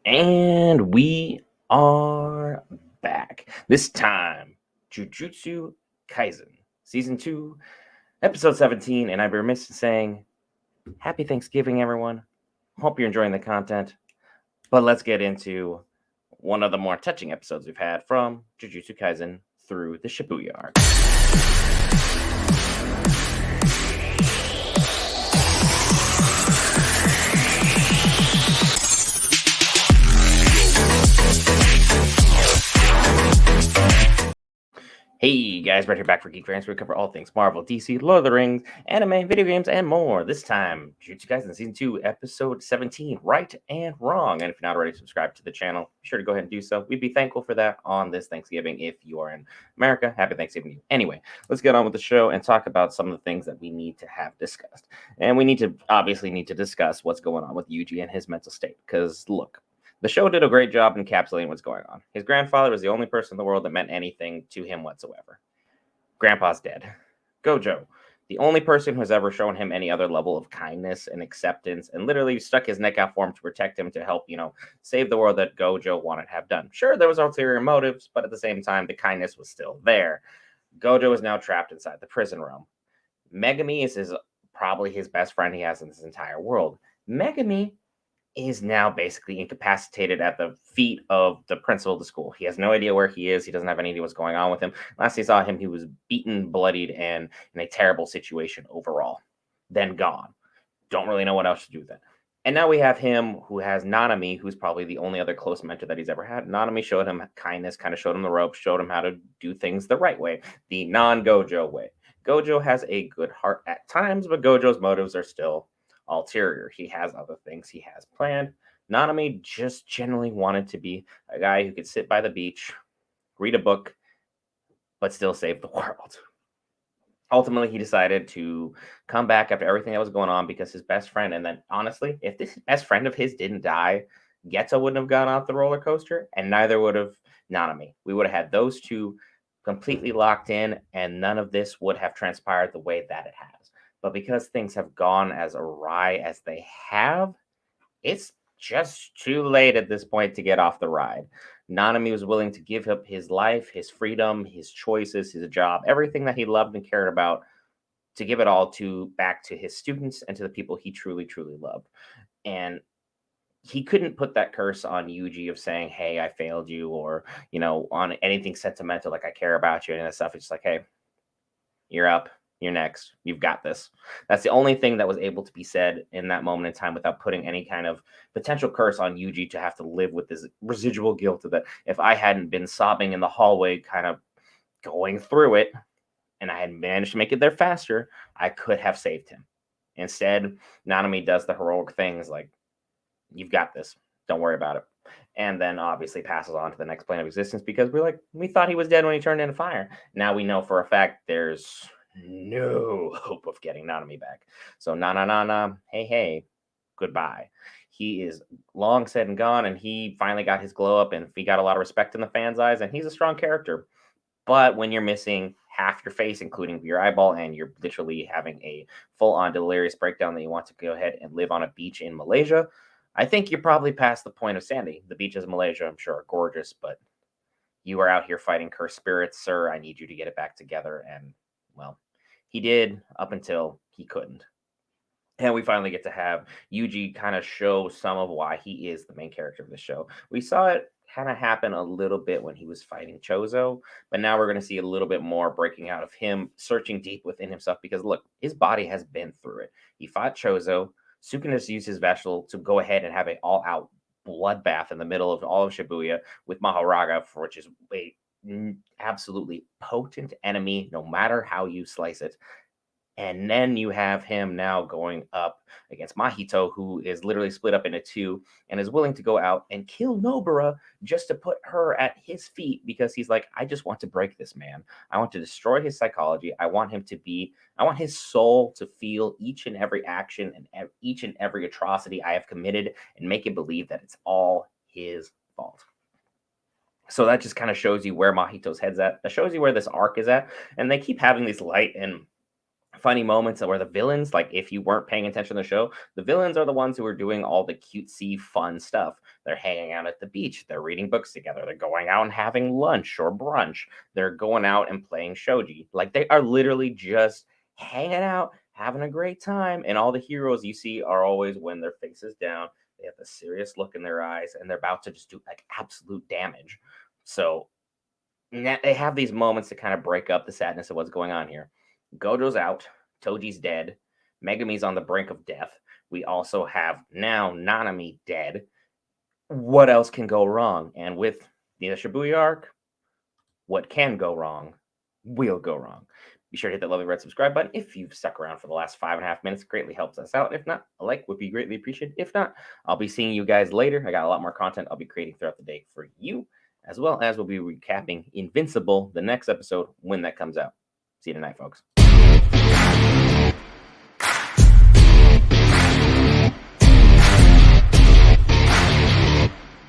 And we are back. This time, JuJutsu Kaisen, Season 2, Episode 17. And I'd be remiss in saying, Happy Thanksgiving, everyone. Hope you're enjoying the content. But let's get into one of the more touching episodes we've had from JuJutsu Kaisen through the Shibuya arc. Hey guys, right here back for Geek Fans, where we cover all things Marvel, DC, Lord of the Rings, anime, video games, and more. This time, JuJutsu Kaisen Season 2, Episode 17, Right and Wrong. And if you're not already subscribed to the channel, be sure to go ahead and do so. We'd be thankful for that on this Thanksgiving if you are in America. Happy Thanksgiving to you. Anyway, let's get on with the show and talk about some of the things that we need to have discussed. And we need to discuss what's going on with Yuji and his mental state. Because look, the show did a great job encapsulating what's going on. His grandfather was the only person in the world that meant anything to him whatsoever. Grandpa's dead. Gojo, the only person who has ever shown him any other level of kindness and acceptance and literally stuck his neck out for him to protect him to help, save the world that Gojo wanted to have done. Sure, there was ulterior motives, but at the same time, the kindness was still there. Gojo is now trapped inside the prison realm. Megami is probably his best friend he has in this entire world. Megami is now basically incapacitated at the feet of the principal of the school. He has no idea where he is. He doesn't have any idea what's going on with him. Last I saw him, he was beaten, bloodied, and in a terrible situation overall. Then gone. Don't really know what else to do with that. And now we have him who has Nanami, who's probably the only other close mentor that he's ever had. Nanami showed him kindness, kind of showed him the ropes, showed him how to do things the right way, the non-Gojo way. Gojo has a good heart at times, but Gojo's motives are still ulterior. He has other things he has planned. Nanami just generally wanted to be a guy who could sit by the beach, read a book, but still save the world. Ultimately, he decided to come back after everything that was going on because his best friend, and then honestly, if this best friend of his didn't die, Geto wouldn't have gone off the roller coaster, and neither would have Nanami. We would have had those two completely locked in, and none of this would have transpired the way that it has. But because things have gone as awry as they have, it's just too late at this point to get off the ride. Nanami was willing to give up his life, his freedom, his choices, his job, everything that he loved and cared about, to give it all to back to his students and to the people he truly, truly loved. And he couldn't put that curse on Yuji of saying, "Hey, I failed you," or on anything sentimental like "I care about you" and that stuff. It's just like, "Hey, you're up. You're next. You've got this." That's the only thing that was able to be said in that moment in time without putting any kind of potential curse on Yuji to have to live with this residual guilt of that. If I hadn't been sobbing in the hallway, kind of going through it, and I had managed to make it there faster, I could have saved him. Instead, Nanami does the heroic things like, "You've got this. Don't worry about it." And then obviously passes on to the next plane of existence because we thought he was dead when he turned into fire. Now we know for a fact there's no hope of getting Nanami back. So na, hey, hey, goodbye. He is long said and gone, and he finally got his glow up, and he got a lot of respect in the fans' eyes, and he's a strong character. But when you're missing half your face, including your eyeball, and you're literally having a full-on delirious breakdown that you want to go ahead and live on a beach in Malaysia, I think you're probably past the point of sanity. The beaches of Malaysia, I'm sure, are gorgeous, but you are out here fighting cursed spirits, sir. I need you to get it back together. And, well, he did up until he couldn't. And we finally get to have Yuji kind of show some of why he is the main character of the show. We saw it kind of happen a little bit when he was fighting Chozo, but now we're going to see a little bit more breaking out of him searching deep within himself because look, his body has been through it. He fought Chozo. Sukunis used his vessel to go ahead and have an all-out bloodbath in the middle of all of Shibuya with Mahoraga, which is a absolutely potent enemy, no matter how you slice it. And then you have him now going up against Mahito, who is literally split up into two and is willing to go out and kill Nobara just to put her at his feet because he's like, I just want to break this man. I want to destroy his psychology. I want his soul to feel each and every action and each and every atrocity I have committed and make him believe that it's all his fault. So that just kind of shows you where Mahito's head's at. That shows you where this arc is at. And they keep having these light and funny moments where the villains, like if you weren't paying attention to the show, the villains are the ones who are doing all the cutesy, fun stuff. They're hanging out at the beach, they're reading books together, they're going out and having lunch or brunch, they're going out and playing shogi. Like they are literally just hanging out, having a great time. And all the heroes you see are always when their face is down, they have a serious look in their eyes, and they're about to just do like absolute damage. So they have these moments to kind of break up the sadness of what's going on here. Gojo's out, Toji's dead, Megami's on the brink of death. We also have now Nanami dead. What else can go wrong? And with the Shibuya arc, what can go wrong will go wrong. Be sure to hit that lovely red subscribe button if you've stuck around for the last 5.5 minutes. It greatly helps us out. If not, a like would be greatly appreciated. If not, I'll be seeing you guys later. I got a lot more content I'll be creating throughout the day for you, as well as we'll be recapping Invincible, the next episode, when that comes out. See you tonight, folks.